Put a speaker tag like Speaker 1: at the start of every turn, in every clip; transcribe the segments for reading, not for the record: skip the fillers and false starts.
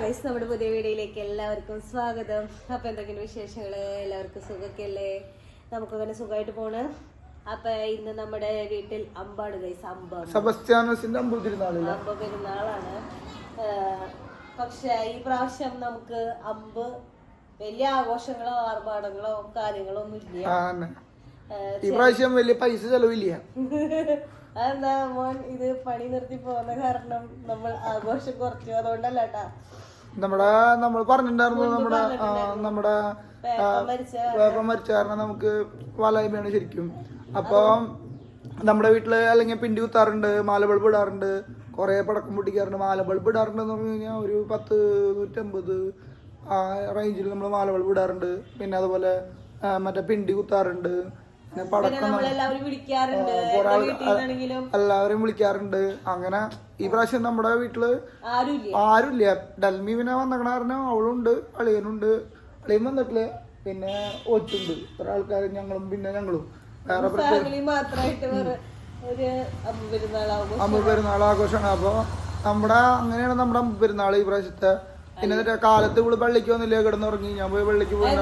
Speaker 1: Guys, നമ്മുടെ പുതിയ വീഡിയോയിലേക്ക് എല്ലാവർക്കും സ്വാഗതം. അപ്പൊ എന്തൊക്കെയാണ് വിശേഷങ്ങള്? എല്ലാവർക്കും സുഖമൊക്കെ അല്ലേ? നമുക്കങ്ങനെ സുഖമായിട്ട് പോണ്. അപ്പൊ ഇന്ന് നമ്മുടെ വീട്ടിൽ അമ്പാണ് ഗൈസ്. അമ്പ പെരുന്നാളാണ്. പക്ഷെ ഈ പ്രാവശ്യം നമുക്ക് അമ്പ് വലിയ ആഘോഷങ്ങളോ ആർഭാടങ്ങളോ കാര്യങ്ങളോ ഒന്നും ഇല്ല.
Speaker 2: ഈ പ്രാവശ്യം വലിയ പൈസ ചെലവില്ല.
Speaker 1: അതെന്താ മോൻ, ഇത് പണി നിർത്തി പോകുന്ന കാരണം നമ്മൾ ആഘോഷം കുറച്ചു, അതുകൊണ്ടല്ല കേട്ടാ.
Speaker 2: നമ്മൾ പറഞ്ഞിട്ടുണ്ടായിരുന്നു നമ്മുടെ വേപ്പ മരിച്ച കാരണം നമുക്ക് വലായ്മയാണ് ശരിക്കും. അപ്പൊ നമ്മുടെ വീട്ടില് അല്ലെങ്കിൽ പിണ്ടി കുത്താറുണ്ട്, മാല ബൾബ് ഇടാറുണ്ട്, കുറെ പടക്കം പൊട്ടിക്കാറുണ്ട്. മാല ബൾബ് ഇടാറുണ്ടെന്ന് പറഞ്ഞു കഴിഞ്ഞാൽ ഒരു 100-150 ആ റേഞ്ചിൽ നമ്മൾ മാല ബൾബ് ഇടാറുണ്ട്. പിന്നെ അതുപോലെ മറ്റേ പിണ്ടി കുത്താറുണ്ട്, എല്ലാവരും വിളിക്കാറുണ്ട്. അങ്ങനെ ഈ പ്രാവശ്യം നമ്മുടെ വീട്ടില് ആരുമില്ല. ഡൽമി പിന്നെ വന്നേക്കണ കാരണം അവളുണ്ട്, അളിയനുണ്ട്. അളിയൻ വന്നിട്ടില്ല, പിന്നെ ഒച്ചുണ്ട്. ഇത്ര ആൾക്കാർ ഞങ്ങളും പിന്നെ ഞങ്ങളും വേറെ അമ്പ് പെരുന്നാൾ ആഘോഷമാണ്. അപ്പൊ അങ്ങനെയാണ് നമ്മുടെ അമ്പ് പെരുന്നാൾ ഈ പ്രാവശ്യത്തെ. പിന്നെ കാലത്ത് ഇവിടെ പള്ളിക്ക് വന്നില്ലേ, കിടന്നുറങ്ങി. ഞാൻ പോയി പള്ളിക്ക് പോയി.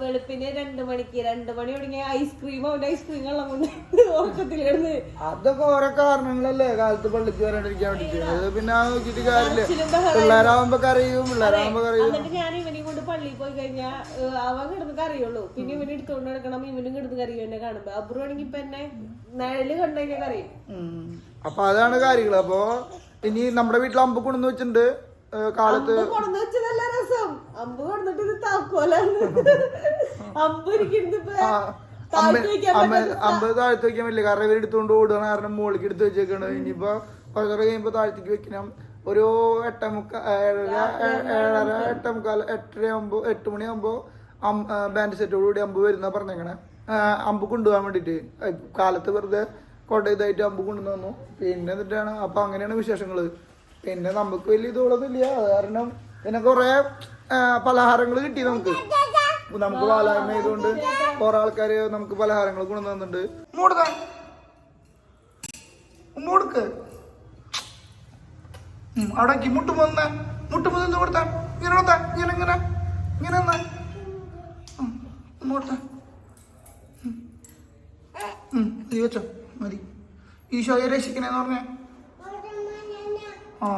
Speaker 1: വെളുപ്പിന് 2 മണിക്ക് 2 മണി തുടങ്ങിയ ഐസ്ക്രീം
Speaker 2: അതൊക്കെ ഓരോ കാരണങ്ങളല്ലേ കാലത്ത് പള്ളിക്ക് വരാണ്ടിരിക്കാൻ വേണ്ടിട്ട്. അത് പിന്നെ നോക്കിട്ട് കാര്യമില്ല. പിള്ളേരാവുമ്പോ കറിയും.
Speaker 1: എന്നിട്ട് ഞാൻ ഇവനെയും കൊണ്ട് പള്ളിയിൽ പോയി കഴിഞ്ഞാൽ അവൻ കിടന്ന് കറിയുള്ളൂ. പിന്നെ ഇവന് എടുത്തോണ്ട് നടക്കണം. ഇവനും കിടന്ന് കറിയും എന്നെ കാണുമ്പോ. അബ്രുവാണെങ്കിൽ ഇപ്പൊ എന്നെ നിഴല് കണ്ടു കഴിഞ്ഞാൽ കറിയും.
Speaker 2: അപ്പൊ അതാണ് കാര്യങ്ങൾ. അപ്പൊ ഇനി നമ്മുടെ വീട്ടിൽ അമ്പ് കൊണ്ടുവന്ന് വെച്ചിട്ടുണ്ട്. കാലത്ത്
Speaker 1: അമ്പ് കൊണ്ടിട്ട് ഇത് താക്കോലാണ്.
Speaker 2: അമ്പ് താഴ്ത്തി വെക്കാൻ പറ്റില്ല, കാരണം ഇവർ എടുത്തുകൊണ്ട് ഓടുകയാണ്. കാരണം മുകളിലേക്ക് എടുത്ത് വെച്ചേക്കാണ്. ഇനിയിപ്പോ കുറേ കഴിയുമ്പോ താഴ്ത്തിക്ക് വെക്കണം. ഒരു 8 മണിയാകുമ്പോ ബാൻഡ് സെറ്റോടുകൂടി അമ്പ് വരുന്ന പറഞ്ഞേക്കണേ. അമ്പ് കൊണ്ടുപോകാൻ വേണ്ടിട്ട് കാലത്ത് വെറുതെ കൊണ്ടതായിട്ട് അമ്പ് കൊണ്ടുവന്ന് വന്നു. പിന്നെ എന്നിട്ടാണ് അപ്പൊ അങ്ങനെയാണ് വിശേഷങ്ങള്. പിന്നെ നമുക്ക് വലിയ ഇതോളൊന്നും ഇല്ല. അത് കാരണം പിന്നെ കൊറേ പലഹാരങ്ങൾ കിട്ടി നമുക്ക് വാലായ്മ ചെയ്തുകൊണ്ട്. കുറെ ആൾക്കാര് നമുക്ക് പലഹാരങ്ങൾ കൊണ്ടുവന്നിട്ടുണ്ട്. ഉമ്മോടുക്ക് അടക്കി മുട്ടുമ്പോ കൊടുത്താ ഇങ്ങനെ വെച്ചോ മതി. ഈശോയെ രക്ഷിക്കണേന്ന് പറഞ്ഞേ. ആ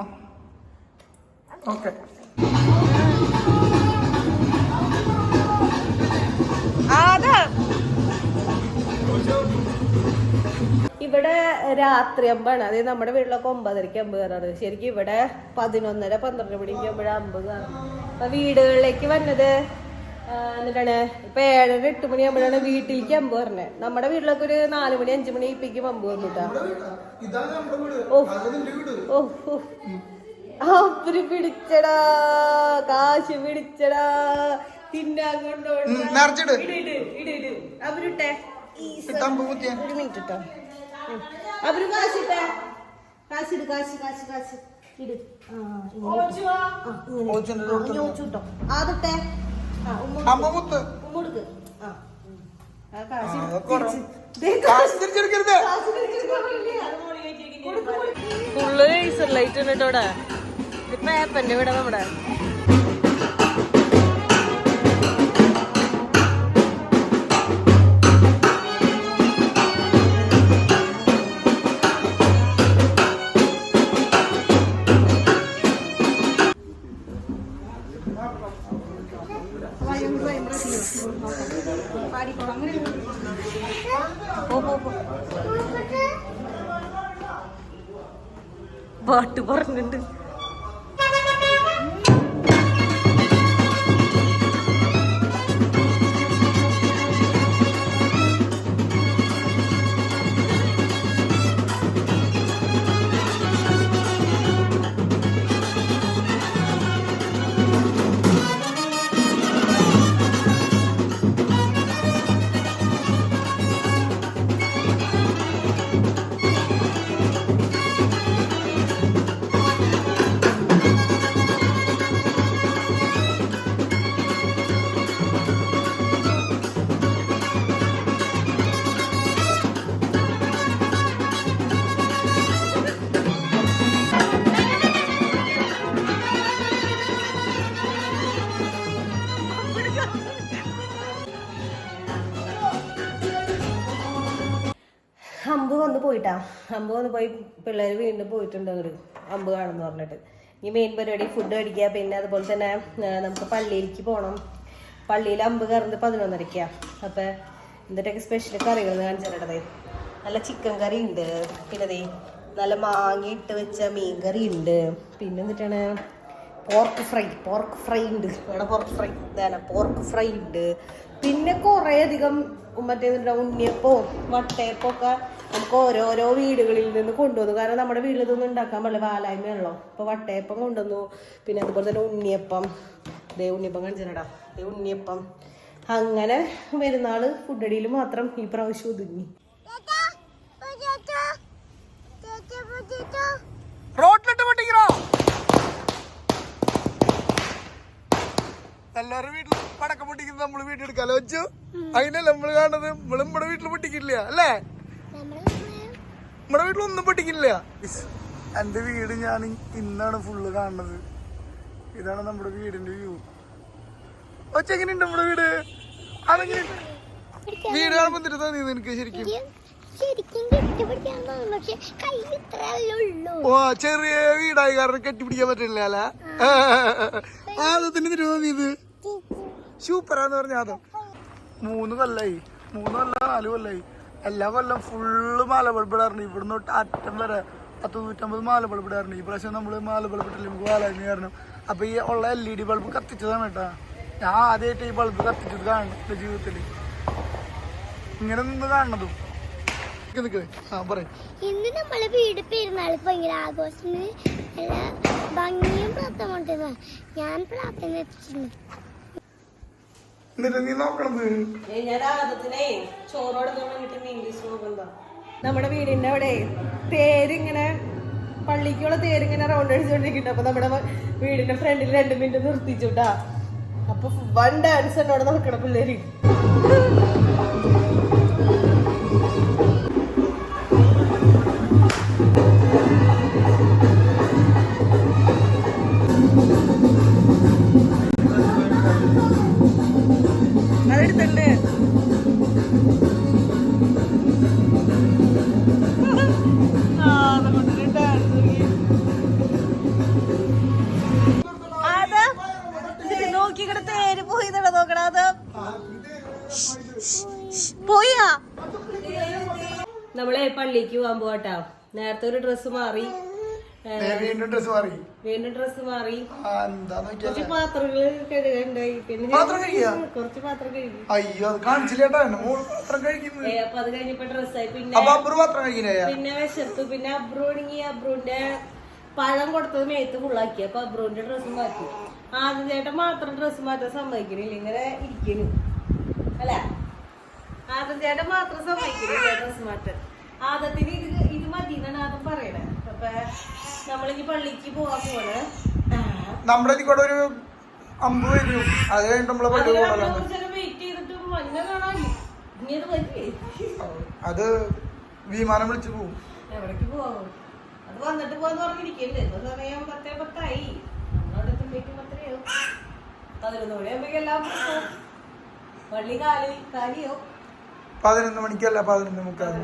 Speaker 2: ഓക്കെ.
Speaker 1: ഇവിടെ രാത്രി അമ്പാണ്. അതായത് നമ്മുടെ വീട്ടിലൊക്കെ 9:30 അമ്പ് കയറാറ്. ശരിക്കും ഇവിടെ 11:30-12 മണിക്ക് ആകുമ്പോഴാണ് അമ്പ് കയറുന്നത്. അപ്പൊ വീടുകളിലേക്ക് വന്നത് എന്നിട്ടാണ് ഇപ്പൊ 7-8 മണിയാകുമ്പോഴാണ് വീട്ടിലേക്ക് അമ്പ് പറഞ്ഞത്. നമ്മുടെ വീട്ടിലൊക്കെ ഒരു 4 മണി 5 മണി ഇപ്പിക്കും അമ്പ് വന്നിട്ടാ. അപ്പര് പിടിച്ചടാ, കാശ് പിടിച്ചടാ, തിന്നാൻ കൊണ്ടോട്ടെ. അവരിട്ടെ ഒരു മിനിറ്റ് ഇട്ടോ. അവര് കാശിട്ടെ, കാശിട്, കാശ് ഇട്. ട്ടോ ആദ്യട്ടെ ഉമ്മടുക്ക്. ഫുള്ള് ലേസർ ലൈറ്റ് ഉണ്ട് കേട്ടോടെ. ഇപ്പൊ ആപ്പന്റെ ഇവിടെ നമ്മുടെ പാട്ട് പറഞ്ഞിട്ടുണ്ട്. പോയിട്ടാ, അമ്പ് വന്ന് പോയി. പിള്ളേർ വീണ്ടും പോയിട്ടുണ്ട് അങ്ങോട്ട് അമ്പ് കാണുമെന്ന് പറഞ്ഞിട്ട്. ഈ മെയിൻ പരിപാടി ഫുഡ് കഴിക്കുക. പിന്നെ അതുപോലെ തന്നെ നമുക്ക് പള്ളിയിലേക്ക് പോകണം. പള്ളിയിൽ അമ്പ് കയറുന്നത് 11:30. അപ്പം എന്നിട്ടൊക്കെ സ്പെഷ്യൽ കറികൾ കാണിച്ചിട്ടേ. നല്ല ചിക്കൻ കറി ഉണ്ട്, പിന്നെ ദേ നല്ല മാങ്ങ ഇട്ട് വെച്ച മീൻ കറി ഉണ്ട്, പിന്നെ എന്നിട്ടാണ് പോർക്ക് ഫ്രൈ ഉണ്ട്. ഇവിടെ പോർക്ക് ഫ്രൈ ഉണ്ട്. പിന്നെ കുറേ അധികം മറ്റേതുണ്ട്, ഉണ്ണിയപ്പവും വട്ടയപ്പവും ഒക്കെ നമുക്ക് ഓരോരോ വീടുകളിൽ നിന്ന് കൊണ്ടുവന്നു. കാരണം നമ്മുടെ വീട്ടിൽ ഇതൊന്നും ഉണ്ടാക്കാൻ പറ്റില്ല, വാലായ്മയാണല്ലോ. അപ്പോൾ വട്ടയപ്പം കൊണ്ടുവന്നു. പിന്നെ അതുപോലെ തന്നെ ഉണ്ണിയപ്പം കാണിച്ചിട്ടാ, ഉണ്ണിയപ്പം. അങ്ങനെ പെരുന്നാൾ ഫുഡടിയിൽ മാത്രം ഈ പ്രാവശ്യം ഒതുങ്ങി.
Speaker 2: എല്ലാരും വീട്ടിൽ പടക്കം പൊട്ടിക്കുന്നത് നമ്മള് വീട്ടിൽ എടുക്കാലോ വെച്ചു. അതിനല്ല നമ്മള് കാണുന്നത്. നമ്മള് നമ്മുടെ വീട്ടിൽ പൊട്ടിക്കില്ല അല്ലേ? നമ്മുടെ വീട്ടിലൊന്നും പൊട്ടിക്കില്ല. എന്റെ വീട് ഞാൻ ഇന്നാണ് ഫുള്ള് കാണുന്നത്. ഇതാണ് നമ്മുടെ വീടിന്റെ വ്യൂ. ഒച്ച എങ്ങനെയുണ്ട് നമ്മുടെ വീട്? അതെങ്ങനെ വീട് കാണുമ്പോ എന്തിട്ട് തോന്നിയത് എനിക്ക് ശരിക്കും? ഓ, ചെറിയ വീടായി കാരണം കെട്ടിപ്പിടിക്കാൻ പറ്റില്ല അല്ലേ? ആദത്തിന് തോന്നിയത് സൂപ്പറാന്ന് പറഞ്ഞ ആദം. 3 കൊല്ലായി, 4 കൊല്ലായി. എല്ലാ കൊല്ലം ഫുള്ള് മാല ബൾബിടാറുണ്ട്. ഇവിടുന്ന് തൊട്ട് അറ്റം വരെ 100-150 മാല ബൾബിടാറുണ്ട്. ഈ പ്രാവശ്യം നമ്മള് മാല ബൾബിട്ടില്ല, നമുക്ക് വാലായ്മ കാരണം. അപ്പൊ ഈ ഉള്ള LED ബൾബ് കത്തിച്ചതാണ് കേട്ടാ. ഞാൻ ആദ്യമായിട്ട് ഈ ബൾബ് കത്തിച്ചത് കാണുന്നു ജീവിതത്തില്. ഇങ്ങനെ നിന്ന് കാണുന്നതും.
Speaker 3: ഇന്ന് നമ്മളെ വീട് പെരുന്നാൾ ഭയങ്കര ആഘോഷം, ഭംഗിയും പ്രാർത്ഥന. ഞാൻ പ്രാർത്ഥന വെച്ചിട്ടുണ്ട്.
Speaker 1: നമ്മുടെ വീടിന്റെ അവിടെ തേരിങ്ങനെ പള്ളിക്കുള്ള തേരിങ്ങനെ റൗണ്ട് അടിച്ചുകൊണ്ടിരിക്കുന്നുണ്ട്. അപ്പൊ നമ്മുടെ വീടിന്റെ ഫ്രണ്ടിൽ 2 മിനിറ്റ് നിർത്തിച്ചുട്ടാ. അപ്പൊ വൺ ഡാൻസ് എന്നോട് നടക്കണം പിള്ളേര്. അതെടുത്തല്ലേ നോക്കിക്കട തേര് പോയി നോക്കണ. അത് പോയാ നമ്മളെ പള്ളിക്ക് പോകാൻ പോട്ടാ. നേരത്തെ ഒരു ഡ്രസ്സ് മാറി, വീണ്ടും ഡ്രസ്സ് മാറി. കുറച്ച് പാത്രങ്ങള് കഴുകണ്ടായി. പിന്നെ കുറച്ച് പാത്രം കഴുകി. അപ്പൊ അത് കഴിഞ്ഞപ്പോ ഡ്രസ്സായി. പിന്നെ വിശർത്തു. പിന്നെ അബ്രുവിന്റെ പഴം കൊടുത്തത് മേത്ത് ഫുള്ളാക്കി. അപ്പൊ അബ്രുവിന്റെ ഡ്രസ്സ് മാറ്റി. ആദ്യം ചേട്ടൻ മാത്രം ഡ്രസ്സ് മാറ്റാൻ സമ്മതിക്കണില്ല, ഇങ്ങനെ ഇരിക്കുന്നു അല്ല. ആദ്യം ചേട്ടൻ മാത്രം സമ്മതിക്കണില്ല ഡ്രസ്സ് മാറ്റാൻ. ആദത്തിന് ഇത് മതി എന്നാണ് ആദ്യം പറയണേ. അപ്പൊ നമ്മളിനി പള്ളിക്ക് പോവാൻ പോണ്.
Speaker 2: നമ്മുടെ കൂടെ ഒരു അമ്പ് വരും. അത്
Speaker 1: വെയിറ്റ് ചെയ്തിട്ട് മഞ്ഞ കാണാൻ
Speaker 2: അത് വിമാനം വിളിച്ചു പോവും.
Speaker 1: എവിടേക്ക് പോവാമോ? അത് വന്നിട്ട് പോവാന്ന് പറഞ്ഞിരിക്കണ്ടേ. സമയം 10:10 നമ്മളവിടെ എത്തുമ്പോഴേക്കും 10:30 11 മണിയാകുമ്പോഴേക്കും എല്ലാം പള്ളി കാലിയോ.
Speaker 2: 11 മണിക്കല്ല, 11:30.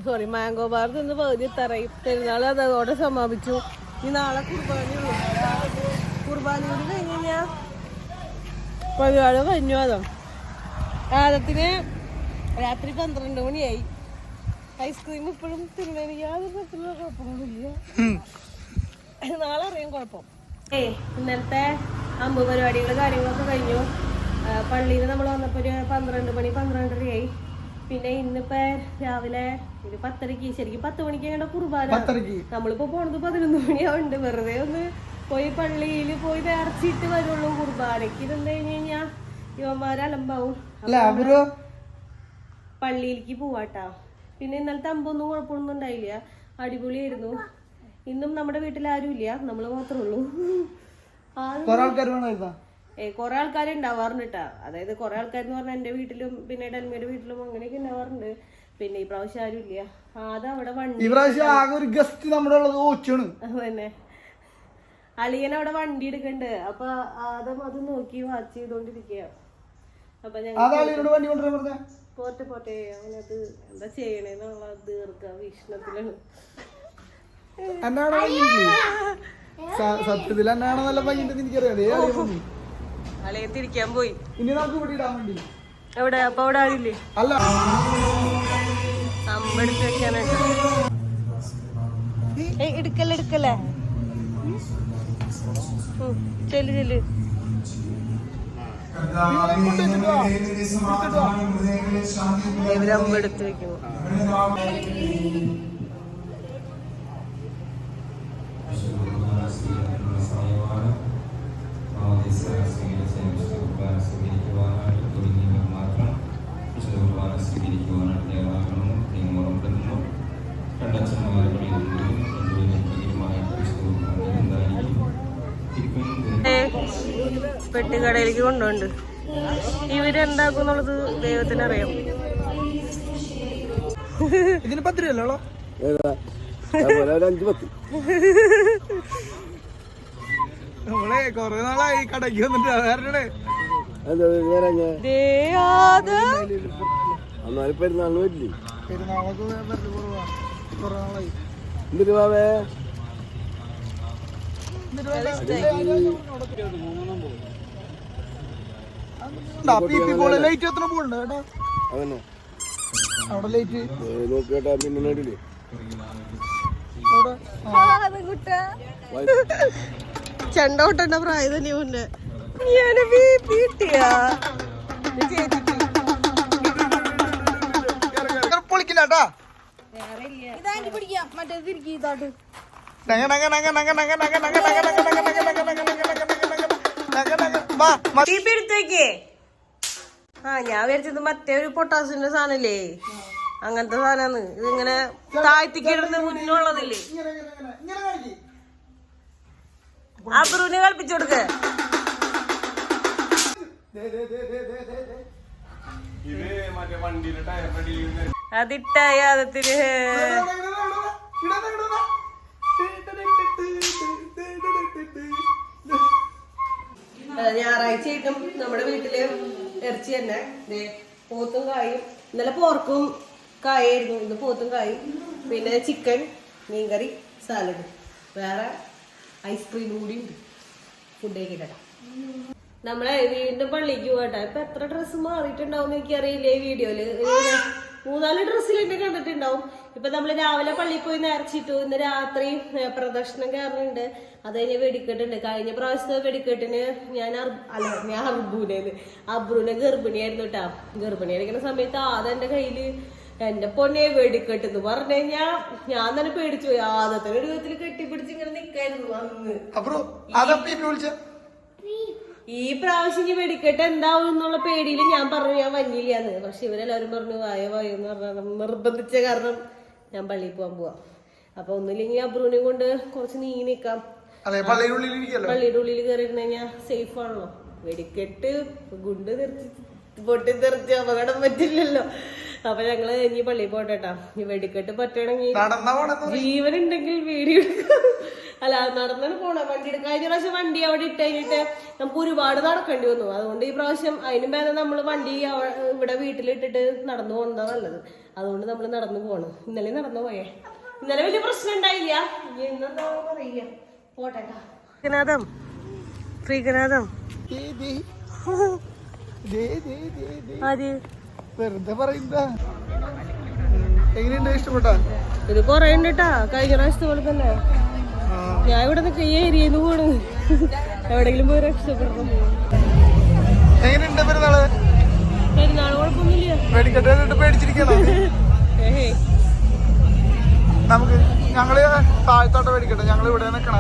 Speaker 1: സോറി, മാംഗോ ബാർ നിന്ന് പകുതി എത്താറായി. പെരുന്നാൾ അതോടെ സമാപിച്ചു. ഈ നാളെ കുർബാനയുള്ളൂ. കുർബാന കൂടി കഴിഞ്ഞ് കഴിഞ്ഞാൽ പരിപാടി കഴിഞ്ഞു. ആദത്തിന് രാത്രി 12 മണിയായി. ഐസ്ക്രീം ഇപ്പോഴും തിന്നണില്ല. യാതൊരു തരത്തിലുള്ള കുഴപ്പങ്ങളില്ല. നാളെ അറിയാം കുഴപ്പം. ഇന്നലത്തെ അമ്പ് പരിപാടികൾ കാര്യങ്ങളൊക്കെ കഴിഞ്ഞു. പള്ളിയിൽ നിന്ന് നമ്മൾ വന്നപ്പോൾ ഒരു 12 മണി 12:30 പിന്നെ ഇന്നിപ്പോ രാവിലെ ഒരു 10:30 ശരിക്കും 10 മണിക്ക് ഞങ്ങളുടെ കുർബാന. നമ്മളിപ്പോ പോണത് 11 മണിയാവുണ്ട്. വെറുതെ ഒന്ന് പോയി പള്ളിയിൽ പോയി നേർച്ചിട്ട് വരുള്ളൂ. കുർബാനക്ക് ഇരുന്ന് കഴിഞ്ഞ് കഴിഞ്ഞാ യുവന്മാരലമ്പാവും. പള്ളിയിലേക്ക് പോവാട്ടാ. പിന്നെ ഇന്നലത്തെ അമ്പൊന്നും കുഴപ്പമൊന്നും ഉണ്ടായില്ല, അടിപൊളിയായിരുന്നു. ഇന്നും നമ്മുടെ വീട്ടിൽ ആരും ഇല്ല, നമ്മള് മാത്രമേ ഉള്ളൂ. കൊറേ ആൾക്കാർ ഉണ്ടാവാറുണ്ട് കേട്ടാ. അതായത് കൊറേ ആൾക്കാരെന്ന് പറഞ്ഞാൽ എന്റെ വീട്ടിലും പിന്നെ ഡൽമിയുടെ വീട്ടിലും അങ്ങനെയൊക്കെ ഉണ്ടാവാറുണ്ട്. പിന്നെ ഈ പ്രാവശ്യം ആരും ഇല്ല. അതവിടെ വണ്ടി അതന്നെ അളിയൻ അവിടെ വണ്ടി എടുക്കണ്ട്. അപ്പൊ ആദം അത് നോക്കി വാച്ച് ചെയ്തോണ്ടിരിക്കുക. അപ്പൊ ഞങ്ങൾ പോട്ടെ പോട്ടെ അവനത് എന്താ ചെയ്യണേന്നുള്ള ദീർഘ വീക്ഷണത്തിലാണ്.
Speaker 2: സത്യത്തിൽ എന്നാണ് നല്ല ഭംഗി എനിക്കറിയാം.
Speaker 1: അളിയൻ തിരിക്കാൻ പോയി.
Speaker 2: ഇനി നമുക്ക് ഇവിടെ ഇടാൻ വേണ്ടി
Speaker 1: എവിടെ? അപ്പൊ അവിടെ ആളില്ലേ?
Speaker 2: അല്ല
Speaker 1: അമ്പെടുത്ത് വെക്കാനായിട്ട്. എടുക്കല്ലേ എടുക്കല്ലേ ചെല്ലു ചെല്ലു. ഇവരമ്പെടുത്ത് വെക്കുന്നു. പെട്ടിക്കടയിലേക്ക് കൊണ്ടുപോണ്ട്. ഇവരെന്താക്കുന്നുള്ളത് ദൈവത്തിനറിയാം.
Speaker 2: ഇതിന് 10 രൂപയല്ലോ. നമ്മളെ കൊറേ നാളായി കടയ്ക്ക് വന്നിട്ട്
Speaker 4: പെരുന്നാളിന് വരില്ലേ?
Speaker 2: പെരുന്നാളൊക്കെ കൊറേ നാളായി. ലൈറ്റ് എത്ര പോകണ്ട കേട്ടോ. അവിടെ ലൈറ്റ്
Speaker 4: നോക്കിട്ടാ പിന്നെ നേടില്ലേ
Speaker 1: ചെണ്ടോട്ടന്റെ പ്രായം തന്നെ മുന്നേ
Speaker 2: പൊളിക്കില്ലാട്ടാ.
Speaker 1: ഞാൻ വിചാരിച്ചത് മറ്റേ ഒരു പൊട്ടാസിന്റെ സാധനല്ലേ, അങ്ങനത്തെ സാധനമാണ്. ഇതിങ്ങനെ താഴ്ത്തിക്കിടുന്ന മുന്നുള്ളതില്ലേ. അബ്രുവിനെ കളിപ്പിച്ചു കൊടുക്ക. അതിട്ടായ അതത്തിന് ഞായറാഴ്ചയായിട്ടും നമ്മുടെ വീട്ടില് ഇറച്ചി തന്നെ. പോത്തും കായും. ഇന്നലെ പോർക്കും കായായിരുന്നു, ഇന്ന് പോത്തും കായും. പിന്നെ ചിക്കൻ, മീൻകറി, സാലഡ്, വേറെ ഐസ്ക്രീം കൂടി ഉണ്ട്. ഫുഡ് കഴിക്കട്ടെ. നമ്മളെ വീണ്ടും പള്ളിക്ക് പോകട്ടെ. ഇപ്പൊ എത്ര ഡ്രസ്സ് മാറിയിട്ടുണ്ടാവും എനിക്കറിയില്ല. ഈ വീഡിയോയില് 3-4 ഡ്രസ്സിൽ എന്നെ കണ്ടിട്ടുണ്ടാവും. ഇപ്പൊ നമ്മള് രാവിലെ പള്ളിയിൽ പോയി നേർച്ചിട്ടു. ഇന്ന് രാത്രി പ്രദർശനം കയറുന്നുണ്ട്. അത് കഴിഞ്ഞ് വെടിക്കെട്ടുണ്ട്. കഴിഞ്ഞ പ്രാവശ്യത്തെ വെടിക്കെട്ടിന് ഞാൻ അബ്രുവിനെ ഗർഭിണിയായിരുന്നു കേട്ടാ. ഗർഭിണിയായിരിക്കുന്ന സമയത്ത് ആദ്യം കയ്യില് എന്റെ പൊന്നെ വെടിക്കെട്ടെന്ന് പറഞ്ഞു കഴിഞ്ഞാ ഞാൻ തന്നെ പേടിച്ചു പോയി. ആദ്യത്തെ ഒരു വിധത്തിൽ കെട്ടിപ്പിടിച്ച് ഇങ്ങനെ നിക്കായിരുന്നു അന്ന്. ഈ പ്രാവശ്യം ഈ വെടിക്കെട്ട് എന്താവും എന്നുള്ള പേടിയിൽ ഞാൻ പറഞ്ഞു ഞാൻ വന്നില്ലാന്ന്. പക്ഷെ ഇവരെല്ലാവരും പറഞ്ഞു വായോ എന്ന് പറഞ്ഞ നിർബന്ധിച്ച കാരണം ഞാൻ പള്ളിയിൽ പോകാൻ പോവാ. അപ്പൊ ഒന്നുമില്ലെങ്കിൽ അബ്രുവിനെയും കൊണ്ട് കുറച്ച് നീങ്ങി നിക്കാം. പള്ളിയുടെ ഉള്ളിൽ കയറിയിരുന്ന് കഴിഞ്ഞാൽ സേഫ് ആണല്ലോ. വെടിക്കെട്ട് ഗുണ്ട് പൊട്ടിത്തെറിച്ച് അപകടം പറ്റില്ലല്ലോ. അപ്പൊ ഞങ്ങള് ഇനി പള്ളിയിൽ പോട്ടെട്ടാ. ഈ വെടിക്കെട്ട് പറ്റണമെങ്കിൽ ജീവനുണ്ടെങ്കിൽ വീഡിയോ എടുക്കാം. അല്ല നടന്നാണ് പോണ. വണ്ടി എടുക്കാം. കഴിഞ്ഞ പ്രാവശ്യം വണ്ടി അവിടെ ഇട്ട് കഴിഞ്ഞിട്ട് നമുക്ക് ഒരുപാട് നടക്കേണ്ടി വന്നു. അതുകൊണ്ട് ഈ പ്രാവശ്യം അതിനും ഭേദം നമ്മള് വണ്ടി ഇവിടെ വീട്ടിലിട്ടിട്ട് നടന്നു പോകുന്നതാ നല്ലത്. അതുകൊണ്ട് നമ്മള് നടന്നു പോണ്. ഇന്നലെ നടന്നു പോയേ. ഇന്നലെ വലിയ പ്രശ്നം ഉണ്ടായില്ല. ഇനി ഇന്നെന്താ പറയില്ല. പോട്ടെട്ടാ. ശ്രീകനാഥം
Speaker 2: വെറുതെ പറയുന്ന എങ്ങനെയുണ്ട്? ഇഷ്ടപ്പെട്ടാ?
Speaker 1: ഇത് കൊറേ ഉണ്ട് കേട്ടാ. കഴിഞ്ഞ പ്രാവശ്യത്തെ പോലെ തന്നെ ഞാൻ ഇവിടെ നിൽക്കുക ഈ ഏരിയന്ന് പോണ് എവിടെങ്കിലും പോയി രക്ഷപ്പെടണം.
Speaker 2: എങ്ങനെയുണ്ട് പെരുന്നാള്?
Speaker 1: പെരുന്നാൾ കുഴപ്പമൊന്നുമില്ല.
Speaker 2: വെടിക്കെട്ട് പേടിച്ചിരിക്കണോ? നമുക്ക് ഞങ്ങള് താഴത്തോട്ട് വെടിക്കട്ടെ. ഞങ്ങൾ ഇവിടെ നിക്കണ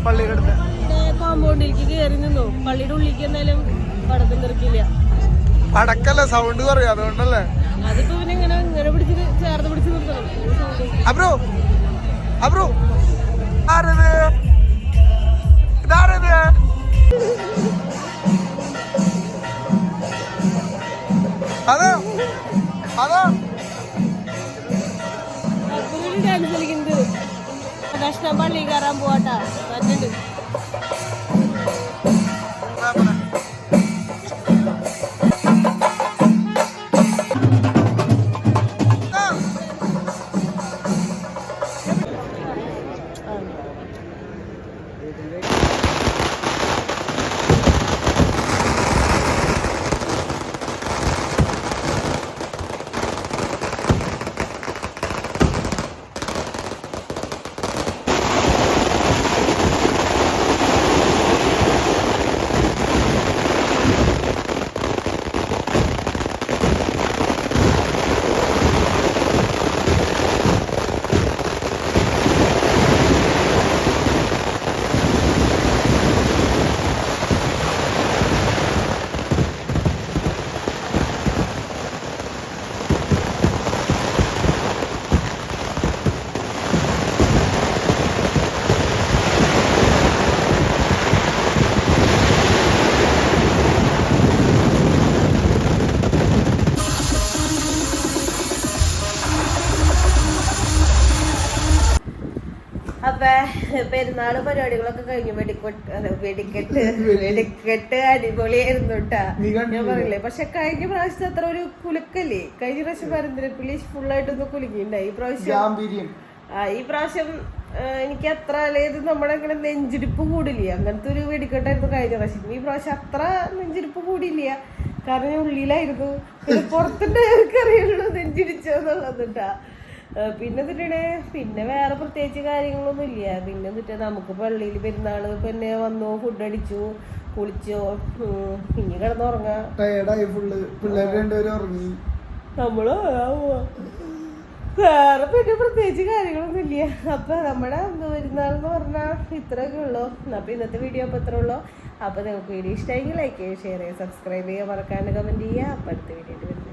Speaker 2: പള്ളിയുടെ അടുത്ത്
Speaker 1: കോമ്പൗണ്ടിലേക്ക് കയറി നിന്നു. പള്ളിയുടെ ഉള്ളിലേക്ക് എന്നാലും പടക്കം തെറിക്കില്ല.
Speaker 2: പടക്കല്ല, സൗണ്ട് കുറയും, അതുകൊണ്ടല്ലേ.
Speaker 1: അതിപ്പോ പിന്നെ ഇങ്ങനെ ഇങ്ങനെ പിടിച്ചിട്ട് ചേർത്ത് പിടിച്ച് നിർത്തണം.
Speaker 2: അബ്രോ അബ്രോ ആരത്? ഇതാരത്? അതോ അതോ
Speaker 1: ഡാൻസ് കളിക്കുന്നത് ദക്ഷിണ പള്ളി കയറാൻ പോവാട്ടാ. മറ്റുണ്ട് പെരുന്നാള് പരിപാടികളൊക്കെ കഴിഞ്ഞു. വെടിക്കെട്ട് അടിപൊളിയായിരുന്നു കേട്ടാ. ഞാൻ പറയില്ലേ, പക്ഷെ കഴിഞ്ഞ പ്രാവശ്യത്തെ അത്ര ഒരു കുലുക്കല്ലേ. കഴിഞ്ഞ പ്രാവശ്യം പരന്തരപ്പള്ളി ഫുള്ളായിട്ടൊന്ന് കുലുക്കിണ്ടായി. ഈ പ്രാവശ്യം എനിക്ക് അത്ര അല്ലേത് നമ്മുടെ ഇങ്ങനെ നെഞ്ചിടിപ്പ് കൂടില്ല. അങ്ങനത്തെ ഒരു വെടിക്കെട്ടായിരുന്നു കഴിഞ്ഞ പ്രാവശ്യം. ഈ പ്രാവശ്യം അത്ര നെഞ്ചിടിപ്പ് കൂടിയില്ല, കാരണം ഉള്ളിലായിരുന്നു. പിന്നെ പുറത്തിട്ട് അറിയുള്ളൂ നെഞ്ചിടിച്ചോന്നുള്ളത് കേട്ടാ. പിന്നെ വേറെ പ്രത്യേകിച്ച് കാര്യങ്ങളൊന്നും ഇല്ല. പിന്നെ എന്നിട്ട് നമുക്ക് പള്ളിയിൽ പെരുന്നാള് പിന്നെ വന്നു, ഫുഡ് അടിച്ചു, കുളിച്ചോ, ഇനി കിടന്നുറങ്ങാം. നമ്മള് വേറെ പിന്നെ പ്രത്യേകിച്ച് കാര്യങ്ങളൊന്നും ഇല്ല. അപ്പൊ നമ്മുടെ പെരുന്നാളെന്ന് പറഞ്ഞാൽ ഇത്രയൊക്കെ ഉള്ളു. അപ്പൊ ഇന്നത്തെ വീഡിയോ അപ്പൊ ഇത്ര ഉള്ളു. അപ്പൊ നിങ്ങൾക്ക് വീഡിയോ ഇഷ്ടമെങ്കിൽ ലൈക്ക് ചെയ്യുക, ഷെയർ ചെയ്യുക, സബ്സ്ക്രൈബ് ചെയ്യുക, മറക്കാണ്ട് കമന്റ് ചെയ്യുക. അപ്പൊ അടുത്ത വീഡിയോ വരുന്നത്.